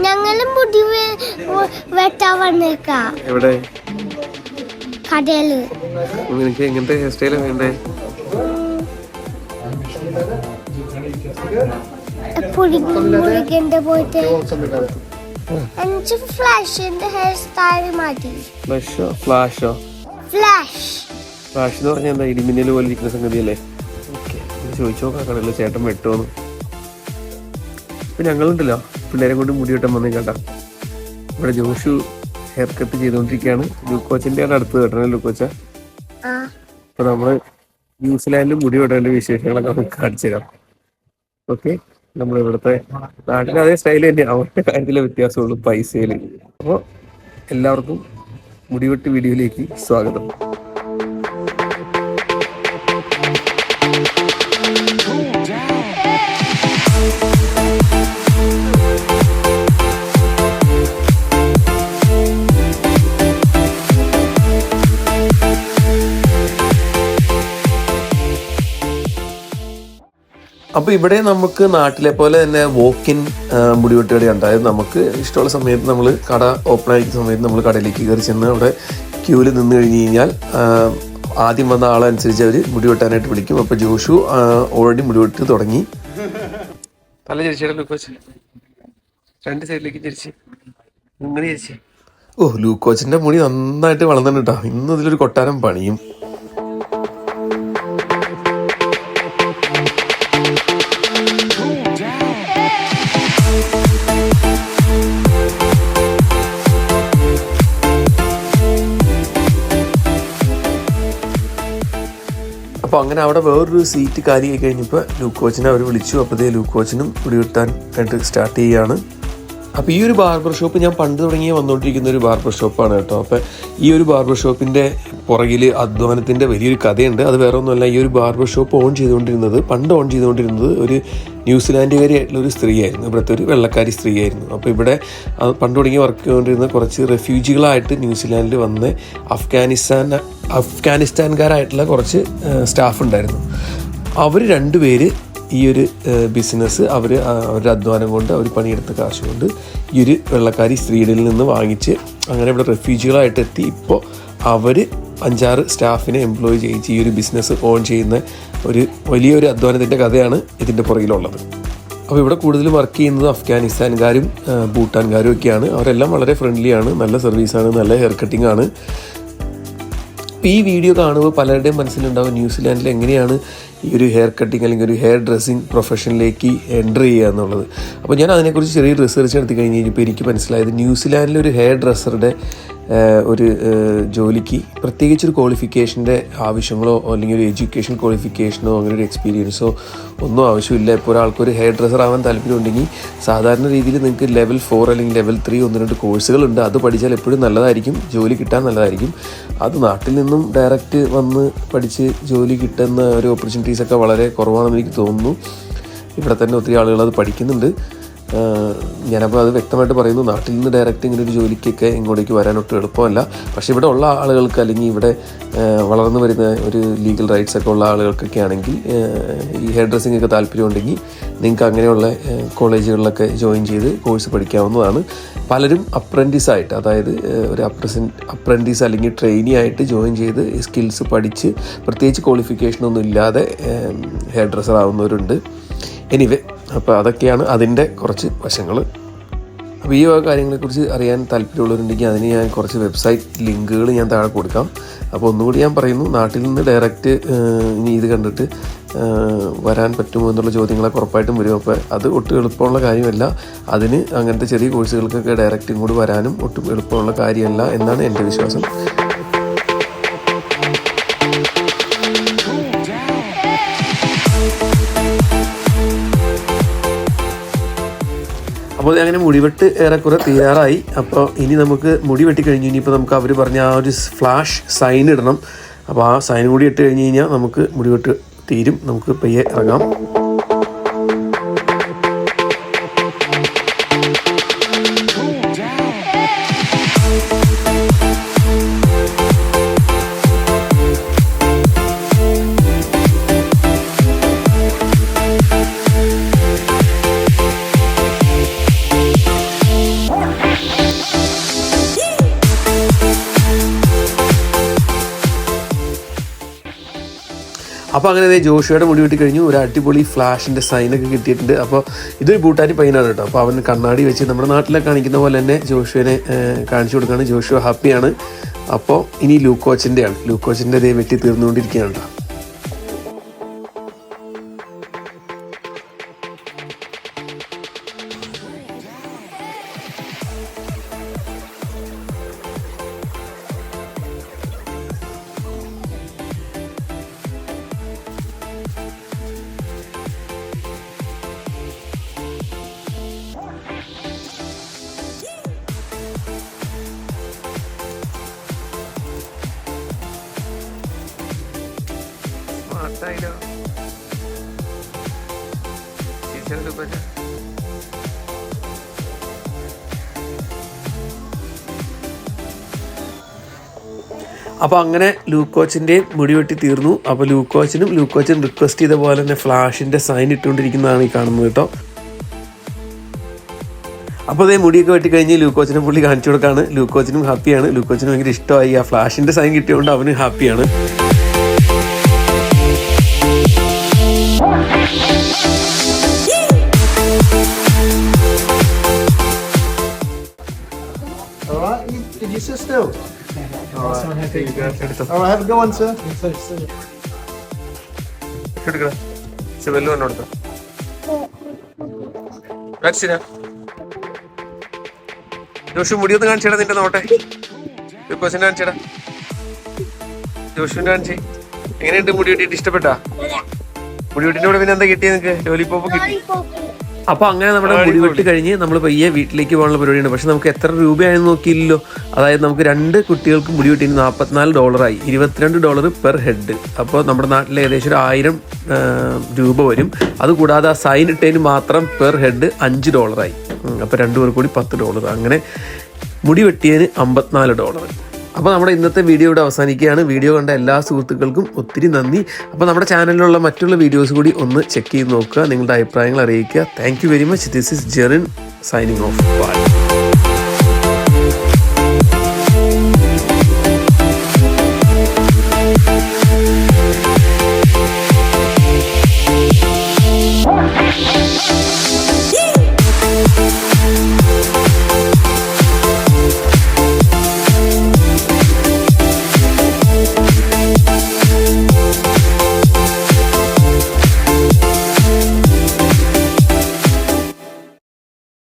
ഞങ്ങളും മുടി വെട്ടാൻ വന്നേക്കാ. എവിടെ? കടയില്. നിനക്ക് എങ്ങനത്തെ ഹെയർ സ്റ്റൈലാണ് വേണ്ടേ? മുരുകന്റെ പോയിട്ട് എനിക്ക് ഫ്ലാഷിന്റെ ഹെയർ സ്റ്റൈൽ മതി. ഫ്ലാഷോ? ഫ്ലാഷ് എന്ന് പറഞ്ഞാൽ എന്താ? ഇടിമിന്നൽ പോലെ ഇരിക്കുന്ന സംഗതിയല്ലേ? ഓക്കെ, ചോദിച്ചു നോക്കാം കടയില് ചേട്ടൻ വെട്ടോന്ന്. ഇപ്പൊ ഞങ്ങളുണ്ടല്ലോ പിള്ളേരെ കൊണ്ട് മുടി വെട്ടാൻ വന്നേ കേട്ടാ. ഇവിടെ ജോഷു ഹെയർ കട്ട് ചെയ്തുകൊണ്ടിരിക്കുകയാണ്. ലൂക്കോച്ചിന്റെ അടുത്ത് കേട്ടോ ലൂക്കോച്ച. അപ്പൊ നമ്മള് ന്യൂസിലാൻഡിൽ മുടി വെട്ടേണ്ട വിശേഷങ്ങളൊക്കെ നമുക്ക് കാണിച്ചു തരാം. ഓക്കെ, നമ്മൾ ഇവിടുത്തെ നാട്ടിലെ അതേ സ്റ്റൈൽ തന്നെ, അവരുടെ കാര്യത്തിലെ വ്യത്യാസമുള്ളൂ പൈസയില്. അപ്പോൾ എല്ലാവർക്കും മുടിവെട്ട് വീഡിയോയിലേക്ക് സ്വാഗതം. അപ്പോൾ ഇവിടെ നമുക്ക് നാട്ടിലെ പോലെ തന്നെ വോക്കിൻ മുടിവെട്ട് കട ഉണ്ടായത്. നമുക്ക് ഇഷ്ടമുള്ള സമയത്ത് നമ്മൾ കട ഓപ്പൺ ആയിരിക്കുന്ന സമയത്ത് നമ്മൾ കടയിലേക്ക് കയറി ചെന്ന് അവിടെ ക്യൂവിൽ നിന്ന് കഴിഞ്ഞ് കഴിഞ്ഞാൽ ആദ്യം വന്ന ആളനുസരിച്ച് അവർ മുടി വെട്ടാനായിട്ട് വിളിക്കും. അപ്പോൾ ജോഷു ഓൾറെഡി മുടിവെട്ട് തുടങ്ങി. തല ചരിച്ചേട്ടാ ലൂക്കോച്ച്, രണ്ട് സൈഡിലേക്ക് ചരിച്ച് ഇങ്ങനെ ചരിച്ച്. ഓ, ലൂക്കോച്ചിൻ്റെ മുടി നന്നായിട്ട് വളർന്നിട്ടുണ്ട് കേട്ടോ. ഇന്ന് ഇതിലൊരു കൊട്ടാരം പണിയും. അപ്പോൾ അങ്ങനെ അവിടെ വേറൊരു സീറ്റ് കാര്യമായി കഴിഞ്ഞപ്പോൾ ലൂക്കോച്ചിനെ അവർ വിളിച്ചു. അപ്പോഴത്തേ ലൂക്കോച്ചിനും മുടി വെട്ടാൻ ആയിട്ട് സ്റ്റാർട്ട് ചെയ്യുകയാണ്. അപ്പോൾ ഈ ഒരു ബാർബർ ഷോപ്പ് ഞാൻ പണ്ട് തുടങ്ങി വന്നുകൊണ്ടിരിക്കുന്ന ഒരു ബാർബർ ഷോപ്പാണ് കേട്ടോ. അപ്പോൾ ഈ ഒരു ബാർബർ ഷോപ്പിൻ്റെ പുറകിൽ അധ്വാനത്തിൻ്റെ വലിയൊരു കഥയുണ്ട്. അത് വേറെ ഒന്നുമല്ല, ഈ ഒരു ബാർബർ ഷോപ്പ് പണ്ട് ഓൺ ചെയ്തുകൊണ്ടിരുന്നത് ഒരു ന്യൂസിലാൻഡുകാരിയായിട്ടുള്ള ഒരു സ്ത്രീയായിരുന്നു. ഇവിടുത്തെ ഒരു വെള്ളക്കാരി സ്ത്രീയായിരുന്നു. അപ്പോൾ ഇവിടെ പണ്ട് തുടങ്ങി വർക്ക് ചെയ്തുകൊണ്ടിരുന്ന കുറച്ച് റെഫ്യൂജികളായിട്ട് ന്യൂസിലാൻഡിൽ വന്ന് അഫ്ഗാനിസ്ഥാൻകാരായിട്ടുള്ള കുറച്ച് സ്റ്റാഫ് ഉണ്ടായിരുന്നു. അവർ രണ്ടുപേര് ഈ ഒരു ബിസിനസ് അവരുടെ അധ്വാനം കൊണ്ട് അവർ പണിയെടുത്ത കാശ് കൊണ്ട് ഈ ഒരു വെള്ളക്കാരി സ്ത്രീയുടെ നിന്ന് വാങ്ങിച്ച് അങ്ങനെ ഇവിടെ റെഫ്യൂജികളായിട്ട് എത്തി. ഇപ്പോൾ അവർ 5-6 സ്റ്റാഫിനെ എംപ്ലോയ് ചെയ്യിച്ച് ഈ ഒരു ബിസിനസ് ഓൺ ചെയ്യുന്ന ഒരു വലിയൊരു അധ്വാനത്തിൻ്റെ കഥയാണ് ഇതിൻ്റെ പുറകിലുള്ളത്. അപ്പോൾ ഇവിടെ കൂടുതൽ വർക്ക് ചെയ്യുന്നത് അഫ്ഗാനിസ്ഥാൻകാരും ഭൂട്ടാൻകാരും ഒക്കെയാണ്. അവരെല്ലാം വളരെ ഫ്രണ്ട്ലിയാണ്, നല്ല സർവീസാണ്, നല്ല ഹെയർ കട്ടിംഗ് ആണ്. അപ്പോൾ ഈ വീഡിയോ കാണുമ്പോൾ പലരുടെയും മനസ്സിലുണ്ടാവും ന്യൂസിലാൻഡിൽ എങ്ങനെയാണ് ഈ ഒരു ഹെയർ കട്ടിങ് അല്ലെങ്കിൽ ഒരു ഹെയർ ഡ്രസ്സിങ് പ്രൊഫഷനിലേക്ക് എൻ്റർ ചെയ്യുക എന്നുള്ളത്. അപ്പോൾ ഞാൻ അതിനെക്കുറിച്ച് ചെറിയൊരു റിസർച്ച് നടത്തി കഴിഞ്ഞ് കഴിഞ്ഞപ്പോൾ എനിക്ക് മനസ്സിലായത് ന്യൂസിലാൻഡിലൊരു ഹെയർ ഡ്രസ്സറുടെ ഒരു ജോലിക്ക് പ്രത്യേകിച്ചൊരു ക്വാളിഫിക്കേഷൻ്റെ ആവശ്യങ്ങളോ അല്ലെങ്കിൽ ഒരു എഡ്യൂക്കേഷൻ ക്വാളിഫിക്കേഷനോ അങ്ങനെ ഒരു എക്സ്പീരിയൻസോ ഒന്നും ആവശ്യമില്ല. ഇപ്പോൾ ഒരാൾക്കൊരു ഹെയർ ഡ്രസ്സർ ആവാൻ താല്പര്യമുണ്ടെങ്കിൽ സാധാരണ രീതിയിൽ നിങ്ങൾക്ക് ലെവൽ 4 അല്ലെങ്കിൽ ലെവൽ 3 1-2 കോഴ്സുകളുണ്ട്. അത് പഠിച്ചാൽ എപ്പോഴും നല്ലതായിരിക്കും, ജോലി കിട്ടാൻ നല്ലതായിരിക്കും. അത് നാട്ടിൽ നിന്നും ഡയറക്റ്റ് വന്ന് പഠിച്ച് ജോലി കിട്ടുന്ന ഒരു ഓപ്പർച്യൂണിറ്റീസൊക്കെ വളരെ കുറവാണെന്ന് എനിക്ക് തോന്നുന്നു. ഇവിടെ തന്നെ ഒത്തിരി ആളുകൾ അത് പഠിക്കുന്നുണ്ട്. ഞാനപ്പോൾ അത് വ്യക്തമായിട്ട് പറയുന്നു, നാട്ടിൽ നിന്ന് ഡയറക്റ്റ് ഇങ്ങനെ ഒരു ജോലിക്കൊക്കെ ഇങ്ങോട്ടേക്ക് വരാനൊട്ടും എളുപ്പമല്ല. പക്ഷേ ഇവിടെ ഉള്ള ആളുകൾക്ക് അല്ലെങ്കിൽ ഇവിടെ വളർന്നു വരുന്ന ഒരു ലീഗൽ റൈറ്റ്സ് ഒക്കെ ഉള്ള ആളുകൾക്കൊക്കെ ആണെങ്കിൽ ഈ ഹെയർ ഡ്രസ്സിംഗ് ഒക്കെ താല്പര്യമുണ്ടെങ്കിൽ നിങ്ങൾക്ക് അങ്ങനെയുള്ള കോളേജുകളിലൊക്കെ ജോയിൻ ചെയ്ത് കോഴ്സ് പഠിക്കാവുന്നതാണ്. പലരും അപ്രൻറ്റീസായിട്ട്, അതായത് ഒരു അപ്രൻറ്റീസ് അല്ലെങ്കിൽ ട്രെയിനി ആയിട്ട് ജോയിൻ ചെയ്ത് സ്കിൽസ് പഠിച്ച് പ്രത്യേകിച്ച് ക്വാളിഫിക്കേഷനൊന്നും ഇല്ലാതെ ഹെയർ ഡ്രസ്സർ ആവുന്നവരുണ്ട്. എനിവേ, അപ്പോൾ അതൊക്കെയാണ് അതിൻ്റെ കുറച്ച് വശങ്ങൾ. അപ്പോൾ ഈ കാര്യങ്ങളെക്കുറിച്ച് അറിയാൻ താല്പര്യമുള്ളവരുണ്ടെങ്കിൽ അതിന് ഞാൻ കുറച്ച് വെബ്സൈറ്റ് ലിങ്കുകൾ ഞാൻ താഴെ കൊടുക്കാം. അപ്പോൾ ഒന്നുകൂടി ഞാൻ പറയുന്നു, നാട്ടിൽ നിന്ന് ഡയറക്റ്റ് ഇനി ഇത് കണ്ടിട്ട് വരാൻ പറ്റുമോ എന്നുള്ള ചോദ്യങ്ങളൊക്കെ ഉറപ്പായിട്ടും വരും. അപ്പോൾ അത് ഒട്ടും എളുപ്പമുള്ള കാര്യമല്ല. അതിന് അങ്ങനത്തെ ചെറിയ കോഴ്സുകൾക്കൊക്കെ ഡയറക്റ്റ് ഇങ്ങോട്ട് വരാനും ഒട്ടും എളുപ്പമുള്ള കാര്യമല്ല എന്നാണ് എൻ്റെ വിശ്വാസം. അപ്പോൾ അങ്ങനെ മുടിവെട്ട് ഏറെക്കുറെ തീരാറായി. അപ്പോൾ ഇനി നമുക്ക് മുടി വെട്ടി കഴിഞ്ഞ് ഇനിയിപ്പോൾ നമുക്ക് അവർ പറഞ്ഞ ആ ഒരു ഫ്ലാഷ് സൈൻ ഇടണം. അപ്പോൾ ആ സൈൻ കൂടി ഇട്ട് കഴിഞ്ഞ് കഴിഞ്ഞാൽ നമുക്ക് മുടിവെട്ട് തീരും. നമുക്ക് പയ്യെ ഇറങ്ങാം. അപ്പോൾ അങ്ങനെ ജോഷുവയുടെ മുടി വെട്ടി കഴിഞ്ഞു. ഒരു അടിപൊളി ഫ്ലാഷിൻ്റെ സൈനൊക്കെ കിട്ടിയിട്ടുണ്ട്. അപ്പോൾ ഇതൊരു ഭൂട്ടാനി പയ്യനാണ് കേട്ടോ. അപ്പോൾ അവൻ കണ്ണാടി വെച്ച് നമ്മുടെ നാട്ടിലൊക്കെ കാണിക്കുന്ന പോലെ തന്നെ ജോഷുവിനെ കാണിച്ചു കൊടുക്കുകയാണ്. ജോഷു ഹാപ്പിയാണ്. അപ്പോൾ ഇനി ലൂക്കോച്ചിൻ്റെയാണ്. ലൂക്കോച്ചിൻ്റെ ഇതേ വെട്ടി തീർന്നുകൊണ്ടിരിക്കുകയാണ് കേട്ടോ. അപ്പോൾ അങ്ങനെ ലൂക്കോച്ചിൻ്റെ മുടി വെട്ടി തീർന്നു. അപ്പോൾ ലൂക്കോച്ചൻ റിക്വസ്റ്റ് ചെയ്ത പോലെ തന്നെ ഫ്ലാഷിൻ്റെ സൈൻ ഇട്ടുകൊണ്ടിരിക്കുന്നതാണ് ഈ കാണുന്നത് കേട്ടോ. അപ്പോൾ അതേ മുടിയൊക്കെ വെട്ടി കഴിഞ്ഞ് ലൂക്കോച്ചിനെ പുള്ളി കാണിച്ചു കൊടുക്കുകയാണ്. ലൂക്കോച്ചിനും ഹാപ്പിയാണ്. ലൂക്കോച്ചിന് ഭയങ്കര ഇഷ്ടമായി. ആ ഫ്ലാഷിൻ്റെ സൈൻ കിട്ടിയതുകൊണ്ട് അവന് ഹാപ്പിയാണ്. Did you sit still? All right, have a good one, sir. ജോഷു മുടിയൊന്ന് കാണിച്ചേടാ, നിന്റെ നോട്ടെ. ലൂക്കോസിനെ കാണിച്ചേടാ. ജോഷുവിനെ കാണിച്ചേ. എങ്ങനെയുണ്ട് മുടി വെട്ടിയിട്ട്? ഇഷ്ടപ്പെട്ടാ? മുടി വെട്ടിന്റെ കൂടെ പിന്നെ എന്താ കിട്ടിയത് നിനക്ക്? ലോലിപോപ്പ് കിട്ടി. അപ്പോൾ അങ്ങനെ നമ്മുടെ മുടി വെട്ട് കഴിഞ്ഞ് നമ്മൾ പയ്യെ വീട്ടിലേക്ക് പോകാനുള്ള പരിപാടിയാണ്. പക്ഷെ നമുക്ക് എത്ര രൂപയായെന്ന് നോക്കിയില്ലല്ലോ. അതായത് നമുക്ക് 2 കുട്ടികൾക്ക് മുടി വെട്ടിന് $44 $22 പെർ ഹെഡ്. അപ്പോൾ നമ്മുടെ നാട്ടിൽ ഏകദേശം ഒരു 1000 രൂപ വരും. അതുകൂടാതെ ആ സൈൻ ഇട്ടതിന് മാത്രം പെർ ഹെഡ് $5. അപ്പോൾ 2 പേർ കൂടി $10. അങ്ങനെ മുടി വെട്ടിയതിന് $54. അപ്പോൾ നമ്മുടെ ഇന്നത്തെ വീഡിയോ ഇവിടെ അവസാനിക്കുകയാണ്. വീഡിയോ കണ്ട എല്ലാ സുഹൃത്തുക്കൾക്കും ഒത്തിരി നന്ദി. അപ്പോൾ നമ്മുടെ ചാനലിലുള്ള മറ്റുള്ള വീഡിയോസ് കൂടി ഒന്ന് ചെക്ക് ചെയ്ത് നോക്കുക. നിങ്ങളുടെ അഭിപ്രായങ്ങൾ അറിയിക്കുക. Thank you very much. This is Jerin signing off. By.